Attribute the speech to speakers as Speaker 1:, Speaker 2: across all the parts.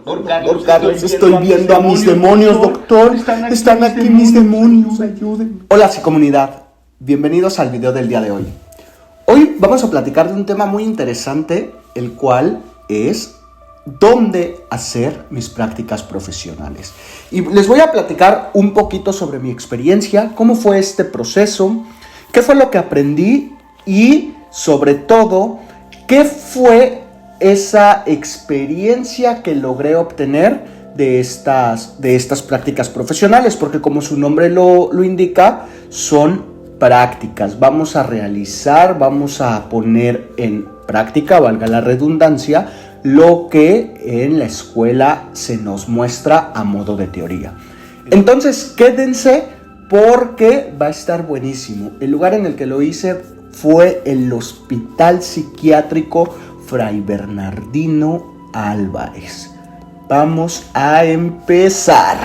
Speaker 1: Doctor Carlos, estoy viendo a mis demonios, doctor. Están aquí mis demonios, ayúdenme. Hola, psicomunidad. Bienvenidos al video del día de hoy. Hoy vamos a platicar de un tema muy interesante, el cual es dónde hacer mis prácticas profesionales. Y les voy a platicar un poquito sobre mi experiencia, cómo fue este proceso, qué fue lo que aprendí y, sobre todo, qué fue esa experiencia que logré obtener de estas prácticas profesionales, porque como su nombre lo indica, son prácticas. Vamos a realizar, vamos a poner en práctica, valga la redundancia, lo que en la escuela se nos muestra a modo de teoría. Entonces, quédense porque va a estar buenísimo. El lugar en el que lo hice fue el Hospital Psiquiátrico Fray Bernardino Álvarez. Vamos a empezar.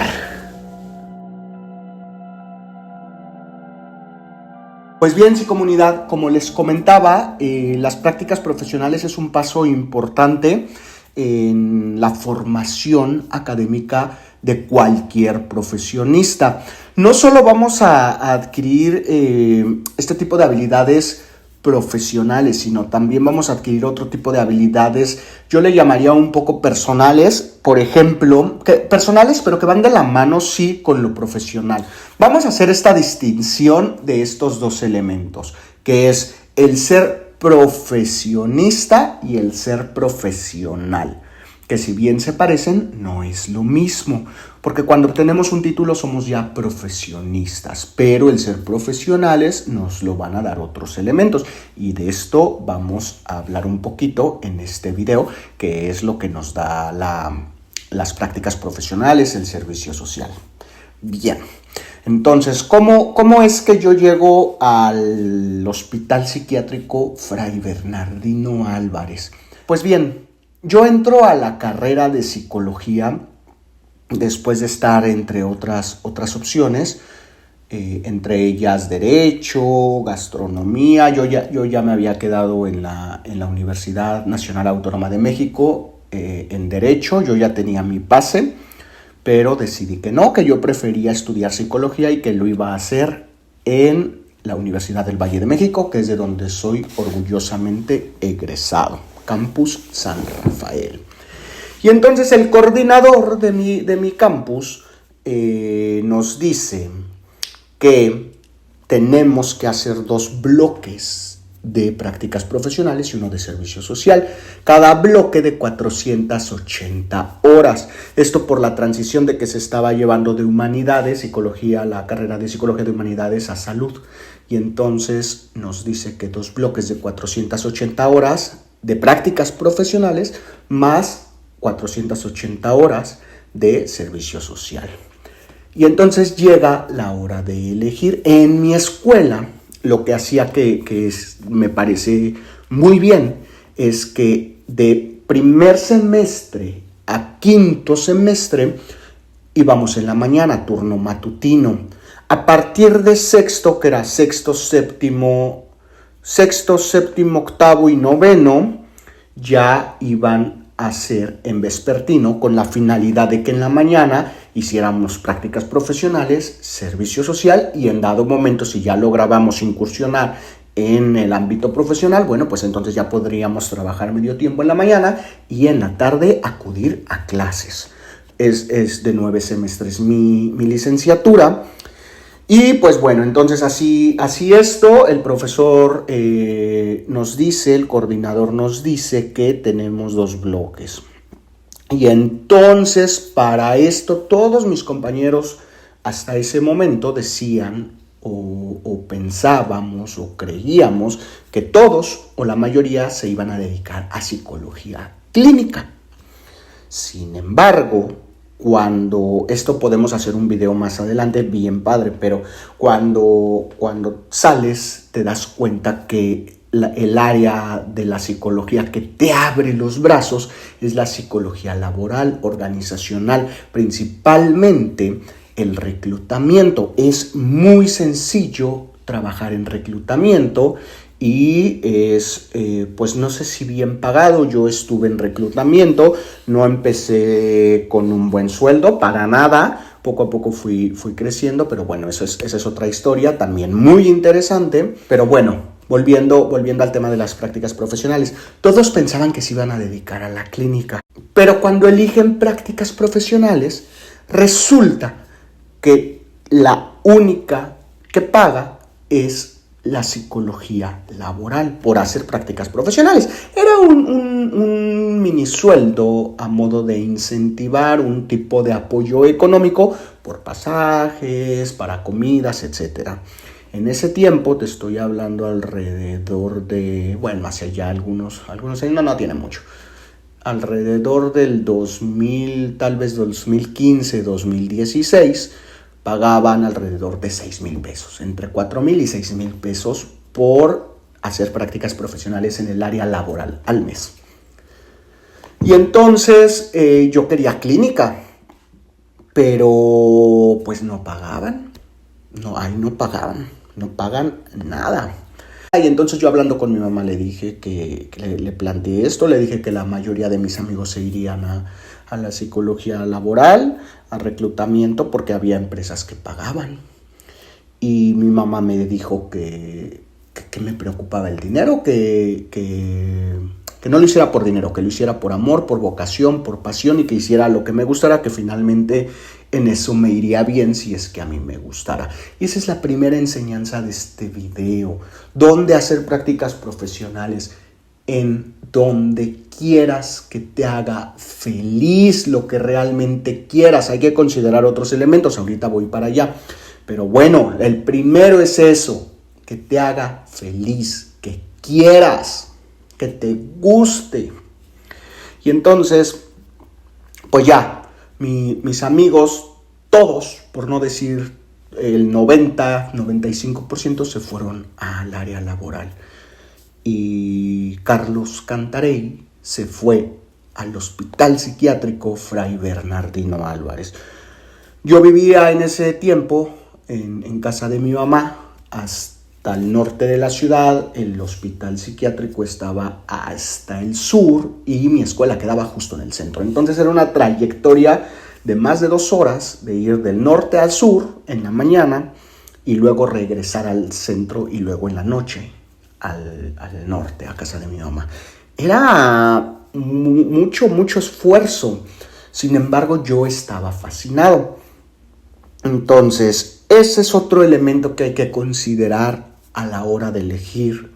Speaker 1: Pues bien, psicomunidad, como les comentaba, las prácticas profesionales es un paso importante en la formación académica de cualquier profesionista. No solo vamos a adquirir este tipo de habilidades profesionales, sino también vamos a adquirir otro tipo de habilidades, yo le llamaría un poco personales, por ejemplo, personales pero que van de la mano sí con lo profesional. Vamos a hacer esta distinción de estos dos elementos, que es el ser profesionista y el ser profesional, que si bien se parecen, no es lo mismo, porque cuando obtenemos un título somos ya profesionistas, pero el ser profesionales nos lo van a dar otros elementos, y de esto vamos a hablar un poquito en este video, que es lo que nos da las prácticas profesionales, el servicio social. Bien, entonces, ¿cómo es que yo llego al Hospital Psiquiátrico Fray Bernardino Álvarez? Pues bien, yo entro a la carrera de psicología después de estar entre otras opciones, entre ellas derecho, gastronomía. Yo ya me había quedado en la Universidad Nacional Autónoma de México en derecho, yo ya tenía mi pase, pero decidí que no, que yo prefería estudiar psicología y que lo iba a hacer en la Universidad del Valle de México, que es de donde soy orgullosamente egresado. Campus San Rafael. Y entonces el coordinador de mi campus nos dice que tenemos que hacer 2 bloques de prácticas profesionales y uno de servicio social, cada bloque de 480 horas. Esto por la transición de que se estaba llevando de humanidades, psicología, la carrera de psicología de humanidades a salud. Y entonces nos dice que 2 bloques de 480 horas de prácticas profesionales más 480 horas de servicio social. Y entonces llega la hora de elegir. En mi escuela, lo que hacía que me parece muy bien es que de primer semestre a quinto semestre íbamos en la mañana, turno matutino. A partir de sexto, que era sexto, séptimo, octavo y noveno, ya iban a ser en vespertino, con la finalidad de que en la mañana hiciéramos prácticas profesionales, servicio social, y en dado momento, si ya lográbamos incursionar en el ámbito profesional, bueno, pues entonces ya podríamos trabajar medio tiempo en la mañana y en la tarde acudir a clases. Es de 9 semestres mi licenciatura. Y pues bueno, entonces así esto, el profesor nos dice, el coordinador nos dice que tenemos 2 bloques. Y entonces para esto todos mis compañeros hasta ese momento decían o pensábamos o creíamos que todos o la mayoría se iban a dedicar a psicología clínica. Sin embargo, cuando esto podemos hacer un video más adelante, bien padre, pero cuando sales te das cuenta que el área de la psicología que te abre los brazos es la psicología laboral, organizacional, principalmente el reclutamiento. Es muy sencillo trabajar en reclutamiento y es, pues no sé si bien pagado. Yo estuve en reclutamiento, no empecé con un buen sueldo, para nada, poco a poco fui creciendo, pero bueno, esa es otra historia, también muy interesante, pero bueno. Volviendo al tema de las prácticas profesionales, todos pensaban que se iban a dedicar a la clínica, pero cuando eligen prácticas profesionales, resulta que la única que paga es la psicología laboral por hacer prácticas profesionales. Era un mini sueldo a modo de incentivar un tipo de apoyo económico por pasajes, para comidas, etcétera. En ese tiempo, te estoy hablando alrededor de, bueno, hace ya algunos años, no tiene mucho, alrededor del 2000, tal vez 2015, 2016, pagaban alrededor de 6,000 pesos, entre 4,000 y 6,000 pesos por hacer prácticas profesionales en el área laboral al mes. Y entonces yo quería clínica, pero pues no pagaban, no pagan nada. Y entonces yo hablando con mi mamá le dije que le planteé esto, le dije que la mayoría de mis amigos se irían a la psicología laboral, a reclutamiento, porque había empresas que pagaban. Y mi mamá me dijo que me preocupaba el dinero, que no lo hiciera por dinero, que lo hiciera por amor, por vocación, por pasión, y que hiciera lo que me gustara, que finalmente en eso me iría bien si es que a mí me gustara. Y esa es la primera enseñanza de este video. ¿Dónde hacer prácticas profesionales? En donde quieras que te haga feliz, lo que realmente quieras. Hay que considerar otros elementos, ahorita voy para allá. Pero bueno, el primero es eso, que te haga feliz, que quieras, que te guste. Y entonces, pues ya, mis amigos, todos, por no decir el 90-95%, se fueron al área laboral. Y Carlos Cantarell se fue al Hospital Psiquiátrico Fray Bernardino Álvarez. Yo vivía en ese tiempo en casa de mi mamá, hasta el norte de la ciudad. El hospital psiquiátrico estaba hasta el sur y mi escuela quedaba justo en el centro. Entonces era una trayectoria de más de 2 horas de ir del norte al sur en la mañana y luego regresar al centro y luego en la noche al norte, a casa de mi mamá. Era mucho esfuerzo. Sin embargo, yo estaba fascinado. Entonces, ese es otro elemento que hay que considerar a la hora de elegir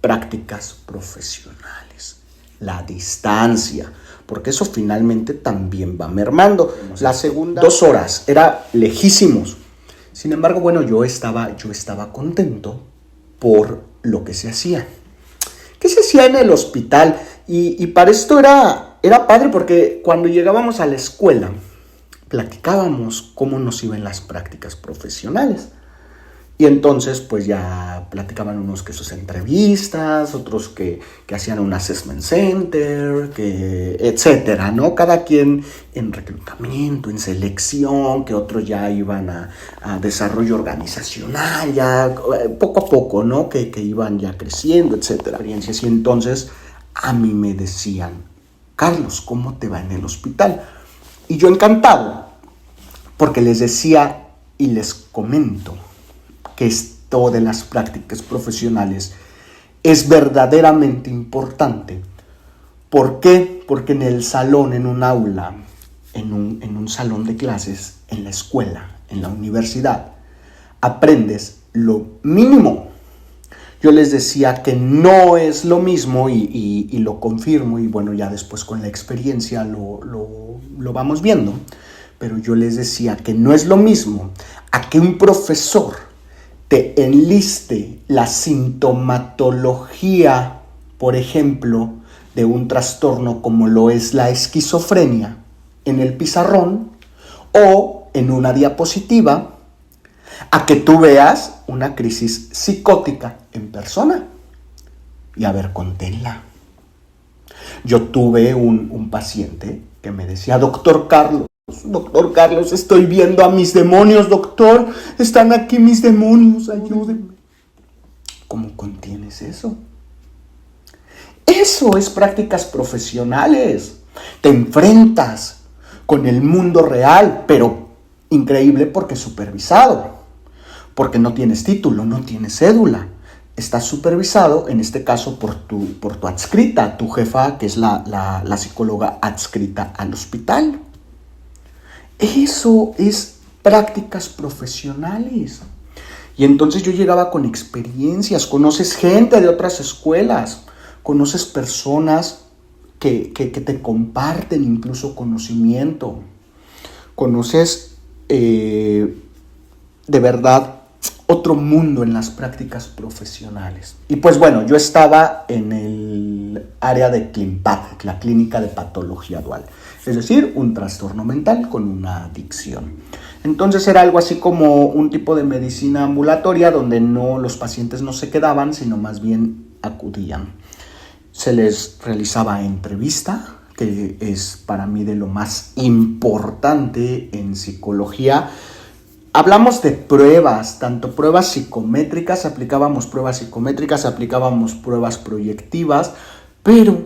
Speaker 1: prácticas profesionales. La distancia, porque eso finalmente también va mermando. La segunda, 2 horas, era lejísimos. Sin embargo, bueno, yo estaba contento por lo que se hacía. ¿Qué se hacía en el hospital? Y para esto era padre, porque cuando llegábamos a la escuela, platicábamos cómo nos iban las prácticas profesionales. Y entonces pues ya platicaban unos que sus entrevistas, otros que hacían un assessment center, que etcétera, ¿no? Cada quien en reclutamiento, en selección, que otros ya iban a desarrollo organizacional, ya poco a poco, ¿no? Que iban ya creciendo, etcétera. Y entonces a mí me decían, Carlos, ¿cómo te va en el hospital? Y yo encantado, porque les decía y les comento que esto de las prácticas profesionales es verdaderamente importante. ¿Por qué? Porque en el salón, en un aula, en un salón de clases, en la escuela, en la universidad, aprendes lo mínimo. Yo les decía que no es lo mismo y lo confirmo, y bueno, ya después con la experiencia lo vamos viendo, pero yo les decía que no es lo mismo a que un profesor te enliste la sintomatología, por ejemplo, de un trastorno como lo es la esquizofrenia en el pizarrón o en una diapositiva, a que tú veas una crisis psicótica en persona. Y a ver, conténla. Yo tuve un paciente que me decía, doctor Carlos, estoy viendo a mis demonios, doctor, están aquí mis demonios, ayúdenme. ¿Cómo contienes eso? Eso es prácticas profesionales. Te enfrentas con el mundo real, pero increíble porque supervisado. Porque no tienes título, no tienes cédula. Estás supervisado, en este caso, por tu adscrita, tu jefa, que es la psicóloga adscrita al hospital. Eso es prácticas profesionales. Y entonces yo llegaba con experiencias, conoces gente de otras escuelas, conoces personas que te comparten incluso conocimiento, conoces de verdad otro mundo en las prácticas profesionales. Y pues bueno, yo estaba en el área de ClinPat, la clínica de patología dual, es decir, un trastorno mental con una adicción. Entonces era algo así como un tipo de medicina ambulatoria donde los pacientes no se quedaban, sino más bien acudían. Se les realizaba entrevista, que es para mí de lo más importante en psicología. Hablamos de pruebas, tanto pruebas psicométricas, aplicábamos pruebas proyectivas, pero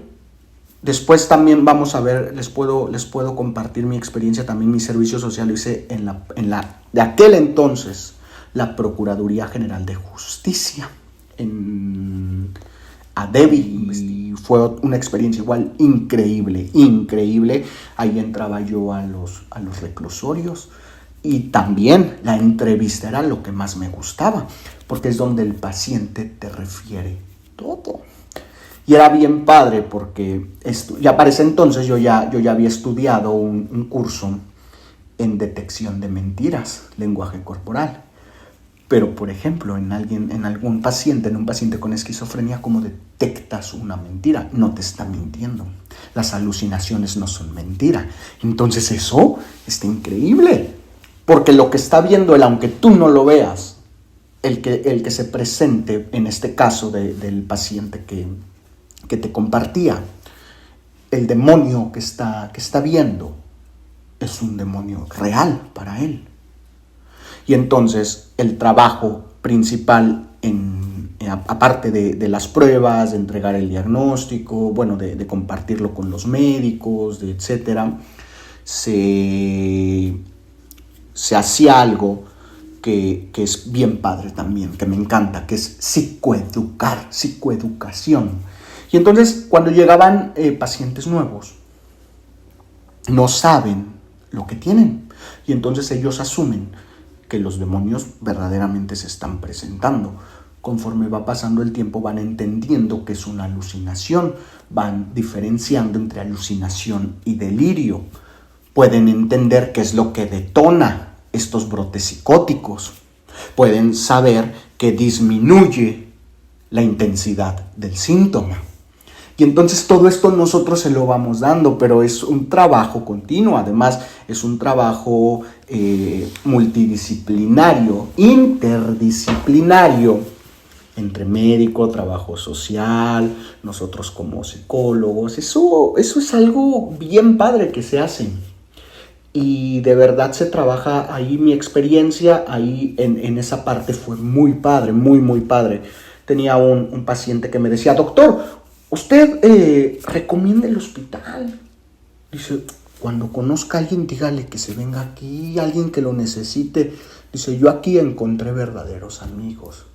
Speaker 1: después también vamos a ver, les puedo compartir mi experiencia, también mi servicio social lo hice de aquel entonces, la Procuraduría General de Justicia, en ADEVI, y fue una experiencia igual increíble. Ahí entraba yo a los reclusorios. Y también la entrevista era lo que más me gustaba, porque es donde el paciente te refiere todo. Y era bien padre porque ya para ese entonces yo ya había estudiado un curso en detección de mentiras, lenguaje corporal. Pero, por ejemplo, en un paciente con esquizofrenia, ¿cómo detectas una mentira? No te está mintiendo. Las alucinaciones no son mentira. Entonces eso está increíble. Porque lo que está viendo él, aunque tú no lo veas, el que se presente, en este caso del paciente que te compartía, el demonio que está viendo es un demonio real para él. Y entonces el trabajo principal, aparte de las pruebas, de entregar el diagnóstico, bueno, de compartirlo con los médicos, etcétera, se hacía algo que es bien padre también, que me encanta, que es psicoeducación. Y entonces cuando llegaban pacientes nuevos, no saben lo que tienen. Y entonces ellos asumen que los demonios verdaderamente se están presentando. Conforme va pasando el tiempo van entendiendo que es una alucinación, van diferenciando entre alucinación y delirio. Pueden entender qué es lo que detona estos brotes psicóticos. Pueden saber que disminuye la intensidad del síntoma. Y entonces todo esto nosotros se lo vamos dando, pero es un trabajo continuo. Además, es un trabajo multidisciplinario, interdisciplinario, entre médico, trabajo social, nosotros como psicólogos. Eso es algo bien padre que se hace. Y de verdad se trabaja ahí. Mi experiencia ahí en esa parte fue muy padre, muy padre. Tenía un paciente que me decía: doctor, usted recomienda el hospital. Dice, cuando conozca a alguien, dígale que se venga aquí, alguien que lo necesite. Dice, yo aquí encontré verdaderos amigos.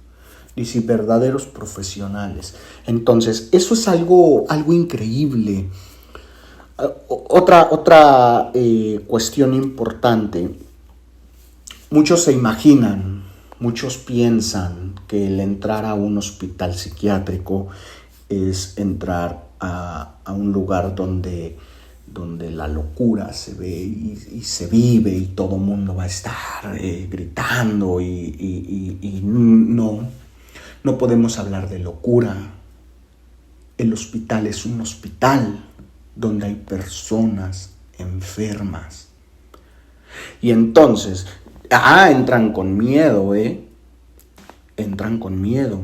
Speaker 1: Dice, verdaderos profesionales. Entonces, eso es algo increíble. Otra cuestión importante. Muchos se imaginan, muchos piensan que el entrar a un hospital psiquiátrico es entrar a un lugar donde la locura se ve y se vive y todo el mundo va a estar gritando y no podemos hablar de locura. El hospital es un hospital donde hay personas enfermas. Y entonces, entran con miedo, entran con miedo.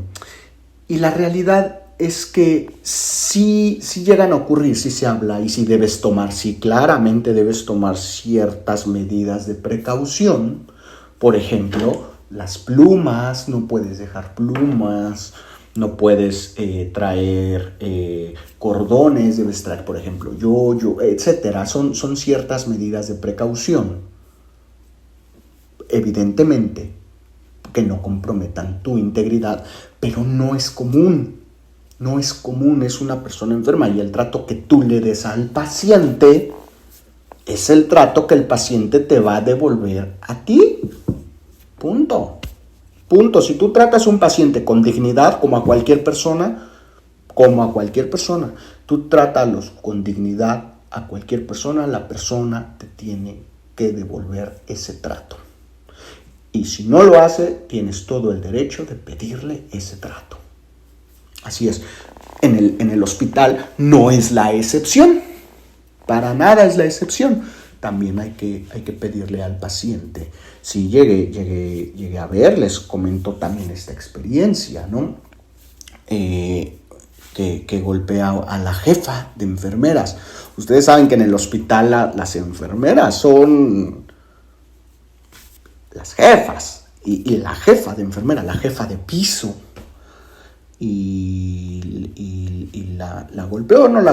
Speaker 1: Y la realidad es que sí llegan a ocurrir, sí se habla y sí debes tomar, sí claramente debes tomar ciertas medidas de precaución. Por ejemplo, las plumas, no puedes dejar plumas. no puedes traer cordones, debes traer, por ejemplo, yoyo, etcétera. Son ciertas medidas de precaución, evidentemente, que no comprometan tu integridad, pero no es común. No es común, es una persona enferma y el trato que tú le des al paciente es el trato que el paciente te va a devolver a ti. Punto. Punto. Si tú tratas a un paciente con dignidad, como a cualquier persona, tú trátalos con dignidad a cualquier persona, la persona te tiene que devolver ese trato. Y si no lo hace, tienes todo el derecho de pedirle ese trato. Así es. En el hospital no es la excepción. Para nada es la excepción. También hay que pedirle al paciente. Si llegué a ver, les comento también esta experiencia, ¿no? Que golpea a la jefa de enfermeras. Ustedes saben que en el hospital las enfermeras son las jefas. Y la jefa de enfermera, la jefa de piso. Y la golpeó, no la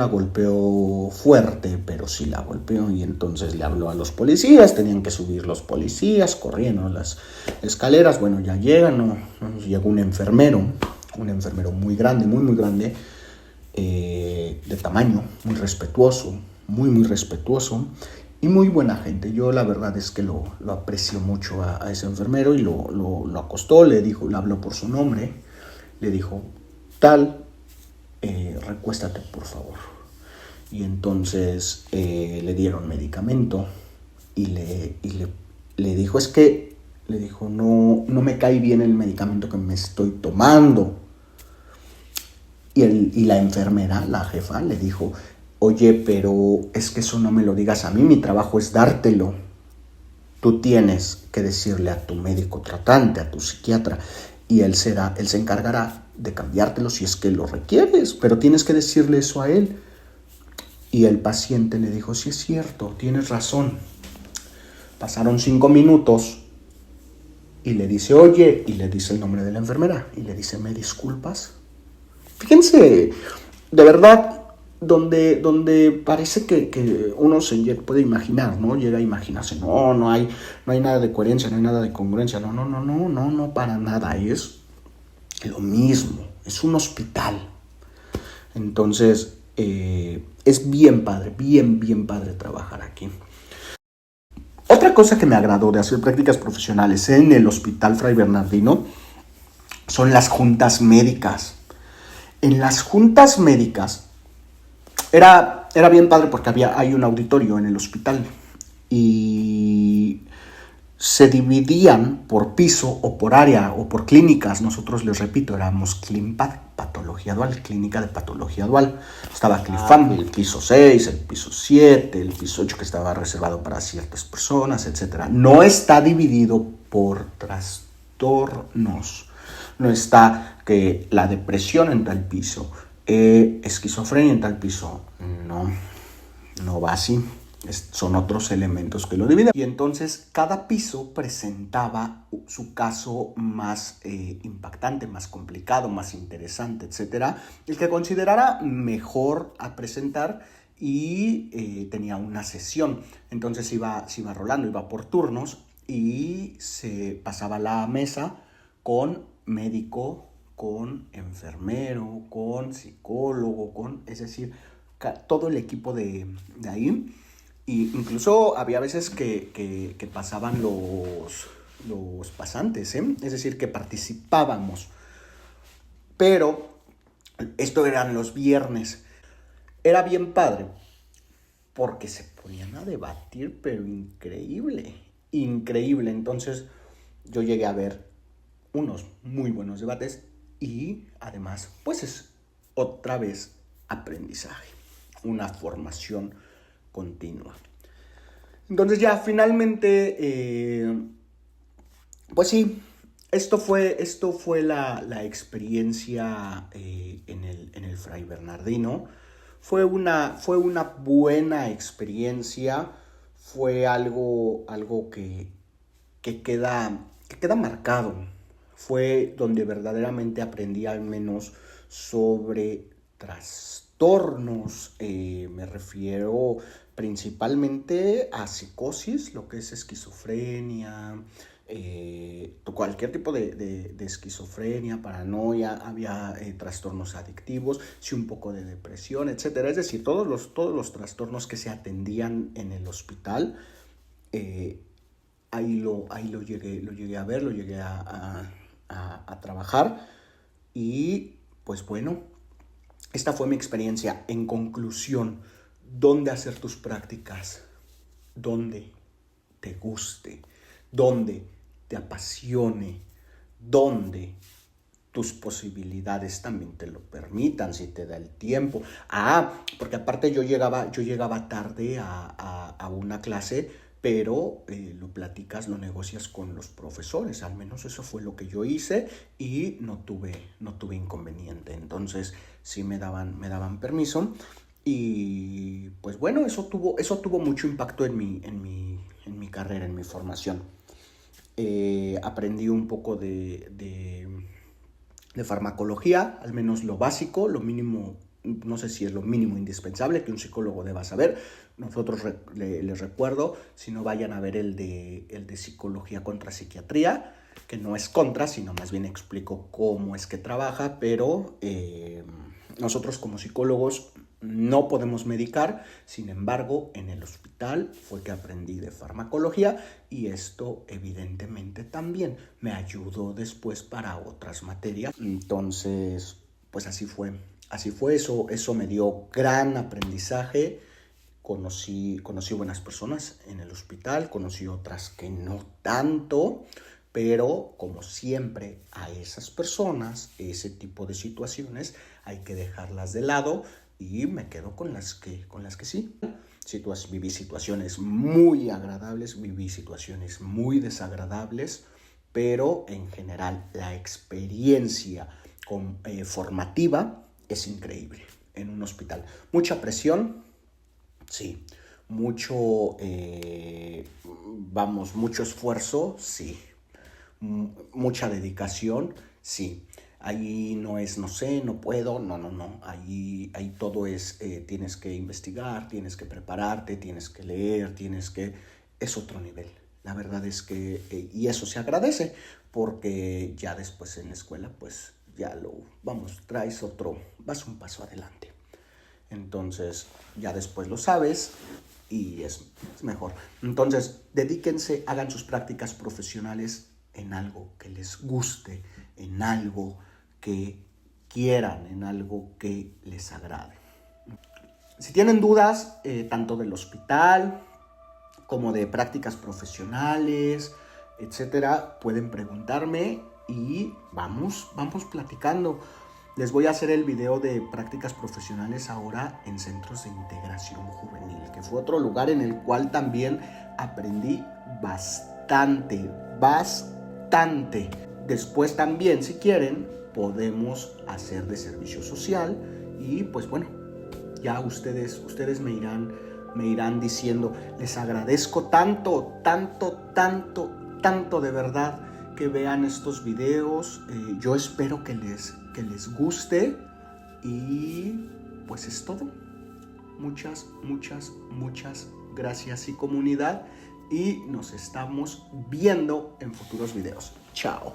Speaker 1: golpeó fuerte, pero sí la golpeó, y entonces le habló a los policías, tenían que subir los policías, corriendo las escaleras, bueno, ya llegan, llegó un enfermero muy grande, muy grande, de tamaño, muy respetuoso, muy respetuoso, y muy buena gente. Yo la verdad es que lo aprecio mucho a ese enfermero, y lo acostó, le habló por su nombre, le dijo, recuéstate por favor. Y entonces le dieron medicamento y le dijo, no me cae bien el medicamento que me estoy tomando. Y la enfermera, la jefa, le dijo, oye, pero es que eso no me lo digas a mí, mi trabajo es dártelo. Tú tienes que decirle a tu médico tratante, a tu psiquiatra, y él se encargará de cambiártelo si es que lo requieres, pero tienes que decirle eso a él. Y el paciente le dijo, sí es cierto, tienes razón. Pasaron 5 minutos y le dice, oye, y le dice el nombre de la enfermera, y le dice, ¿me disculpas? Fíjense, de verdad, donde parece que uno se puede imaginar, ¿no? Llega a imaginarse, no hay nada de coherencia, no hay nada de congruencia, no, para nada, es lo mismo, es un hospital. Entonces, es bien padre trabajar aquí. Otra cosa que me agradó de hacer prácticas profesionales en el Hospital Fray Bernardino son las juntas médicas. En las juntas médicas era bien padre porque hay un auditorio en el hospital y se dividían por piso o por área o por clínicas. Nosotros, les repito, éramos CLIMPAD, patología dual, clínica de patología dual. Estaba CLIFAM, el piso 6, el piso 7, el piso 8 que estaba reservado para ciertas personas, etc. No está dividido por trastornos. No está que la depresión en tal piso, esquizofrenia en tal piso. No va así. Son otros elementos que lo dividen. Y entonces cada piso presentaba su caso más impactante, más complicado, más interesante, etc. El que considerara mejor a presentar, y tenía una sesión. Entonces se iba rolando, iba por turnos, y se pasaba la mesa con médico, con enfermero, con psicólogo, es decir, todo el equipo de ahí. Y incluso había veces que pasaban los pasantes, es decir, que participábamos. Pero esto eran los viernes. Era bien padre porque se ponían a debatir, pero increíble. Entonces yo llegué a ver unos muy buenos debates, y además, pues es otra vez aprendizaje, una formación continua. Entonces ya finalmente, pues sí, esto fue la experiencia en el Fray Bernardino. Fue una buena experiencia, fue algo que queda marcado fue donde verdaderamente aprendí al menos sobre trastornos. Me refiero principalmente a psicosis, lo que es esquizofrenia, cualquier tipo de esquizofrenia, paranoia, había trastornos adictivos, sí, un poco de depresión, etcétera. Es decir, todos los trastornos que se atendían en el hospital, ahí lo llegué a ver, lo llegué a trabajar. Y pues bueno, esta fue mi experiencia. En conclusión, ¿dónde hacer tus prácticas? Donde te guste, donde te apasione, donde tus posibilidades también te lo permitan, si te da el tiempo. Porque aparte yo llegaba tarde a una clase, pero lo platicas, lo negocias con los profesores. Al menos eso fue lo que yo hice y no tuve inconveniente. Entonces sí me daban permiso. Y pues bueno, eso tuvo mucho impacto en mi carrera, en mi formación. Aprendí un poco de farmacología, al menos lo básico, lo mínimo, no sé si es lo mínimo indispensable que un psicólogo deba saber. Nosotros les recuerdo, si no, vayan a ver el de psicología contra psiquiatría, que no es contra, sino más bien explico cómo es que trabaja, pero nosotros como psicólogos no podemos medicar. Sin embargo, en el hospital fue que aprendí de farmacología y esto evidentemente también me ayudó después para otras materias. Entonces, pues así fue. Eso me dio gran aprendizaje. Conocí buenas personas en el hospital, conocí otras que no tanto, pero como siempre a esas personas, ese tipo de situaciones, hay que dejarlas de lado y me quedo con las que sí. Viví situaciones muy agradables, viví situaciones muy desagradables, pero en general la experiencia formativa es increíble en un hospital. Mucha presión, sí. Mucho esfuerzo, sí. Mucha dedicación, sí. Ahí no es, no sé, no puedo, no. Ahí todo es, tienes que investigar, tienes que prepararte, tienes que leer, es otro nivel. La verdad es que, y eso se agradece, porque ya después en la escuela, pues ya vas un paso adelante. Entonces, ya después lo sabes y es mejor. Entonces, dedíquense, hagan sus prácticas profesionales en algo que les guste, en algo que quieran, en algo que les agrade. Si tienen dudas, tanto del hospital como de prácticas profesionales, etcétera, pueden preguntarme y vamos platicando. Les voy a hacer el video de prácticas profesionales ahora en centros de integración juvenil, que fue otro lugar en el cual también aprendí bastante. Después también, si quieren, podemos hacer de servicio social y pues bueno, ya ustedes me irán diciendo. Les agradezco tanto de verdad que vean estos videos. Yo espero que les guste y pues es todo. Muchas gracias y comunidad, y nos estamos viendo en futuros videos. Chao.